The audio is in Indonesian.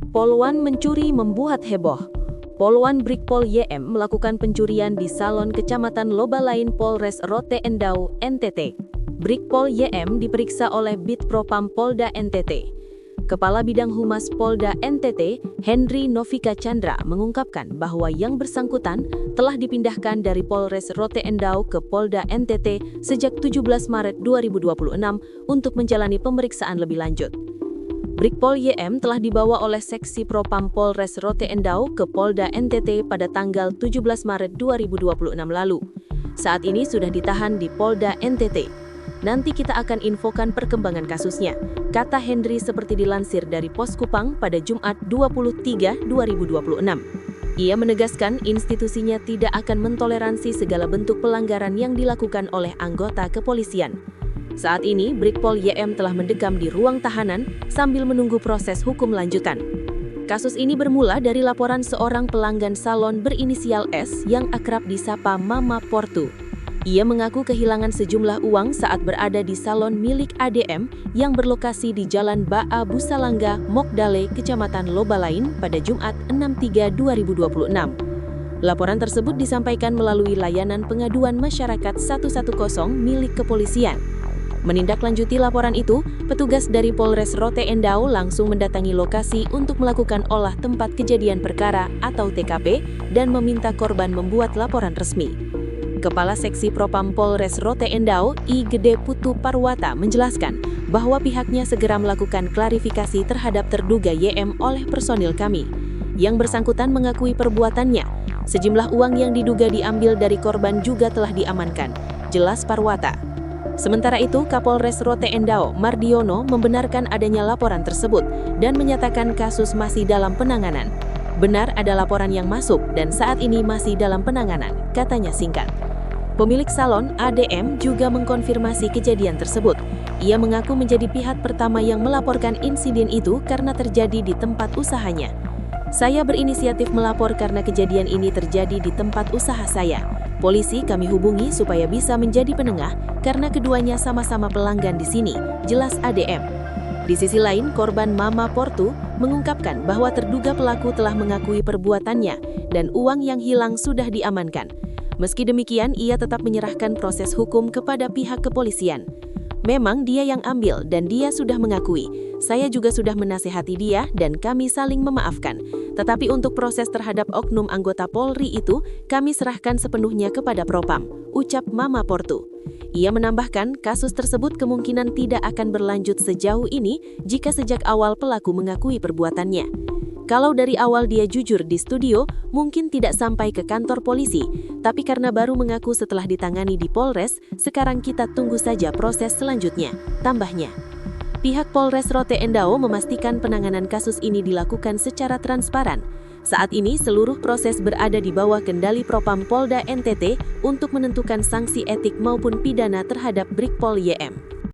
Poluan mencuri membuat heboh. Poluan Brigpol YM melakukan pencurian di salon Kecamatan Lobalain Polres Rote Endau, NTT. Brigpol YM diperiksa oleh Bitpropam Polda NTT. Kepala Bidang Humas Polda NTT, Henry Novika Chandra, mengungkapkan bahwa yang bersangkutan telah dipindahkan dari Polres Rote Endau ke Polda NTT sejak 17 Maret 2026 untuk menjalani pemeriksaan lebih lanjut. Brigpol YM telah dibawa oleh Seksi Propam Polres Rote Endau ke Polda NTT pada tanggal 17 Maret 2026 lalu. Saat ini sudah ditahan di Polda NTT. Nanti kita akan infokan perkembangan kasusnya, kata Henry seperti dilansir dari Pos Kupang pada Jumat 23/2026. Ia menegaskan institusinya tidak akan mentoleransi segala bentuk pelanggaran yang dilakukan oleh anggota kepolisian. Saat ini, Brigpol YM telah mendekam di ruang tahanan sambil menunggu proses hukum lanjutan. Kasus ini bermula dari laporan seorang pelanggan salon berinisial S yang akrab disapa Mama Portu. Ia mengaku kehilangan sejumlah uang saat berada di salon milik ADM yang berlokasi di Jalan Baa Busalangga, Mokdale, Kecamatan Lobalain pada Jumat 6/3/2026. Laporan tersebut disampaikan melalui layanan pengaduan masyarakat 110 milik kepolisian. Menindaklanjuti laporan itu, petugas dari Polres Rote Endau langsung mendatangi lokasi untuk melakukan olah tempat kejadian perkara atau TKP dan meminta korban membuat laporan resmi. Kepala Seksi Propam Polres Rote Endau, I Gede Putu Parwata, menjelaskan bahwa pihaknya segera melakukan klarifikasi terhadap terduga YM oleh personil kami. Yang bersangkutan mengakui perbuatannya. Sejumlah uang yang diduga diambil dari korban juga telah diamankan, jelas Parwata. Sementara itu, Kapolres Rote Endau, Mardiono, membenarkan adanya laporan tersebut dan menyatakan kasus masih dalam penanganan. Benar ada laporan yang masuk dan saat ini masih dalam penanganan, katanya singkat. Pemilik salon, ADM, juga mengkonfirmasi kejadian tersebut. Ia mengaku menjadi pihak pertama yang melaporkan insiden itu karena terjadi di tempat usahanya. Saya berinisiatif melapor karena kejadian ini terjadi di tempat usaha saya. Polisi kami hubungi supaya bisa menjadi penengah karena keduanya sama-sama pelanggan di sini, jelas ADM. Di sisi lain, korban Mama Portu mengungkapkan bahwa terduga pelaku telah mengakui perbuatannya dan uang yang hilang sudah diamankan. Meski demikian, ia tetap menyerahkan proses hukum kepada pihak kepolisian. Memang dia yang ambil dan dia sudah mengakui. Saya juga sudah menasehati dia dan kami saling memaafkan. Tetapi untuk proses terhadap oknum anggota Polri itu, kami serahkan sepenuhnya kepada Propam, ucap Mama Portu. Ia menambahkan kasus tersebut kemungkinan tidak akan berlanjut sejauh ini jika sejak awal pelaku mengakui perbuatannya. Kalau dari awal dia jujur di studio, mungkin tidak sampai ke kantor polisi. Tapi karena baru mengaku setelah ditangani di Polres, sekarang kita tunggu saja proses selanjutnya, tambahnya. Pihak Polres Rote Endau memastikan penanganan kasus ini dilakukan secara transparan. Saat ini seluruh proses berada di bawah kendali Propam Polda NTT untuk menentukan sanksi etik maupun pidana terhadap Brigpol YM.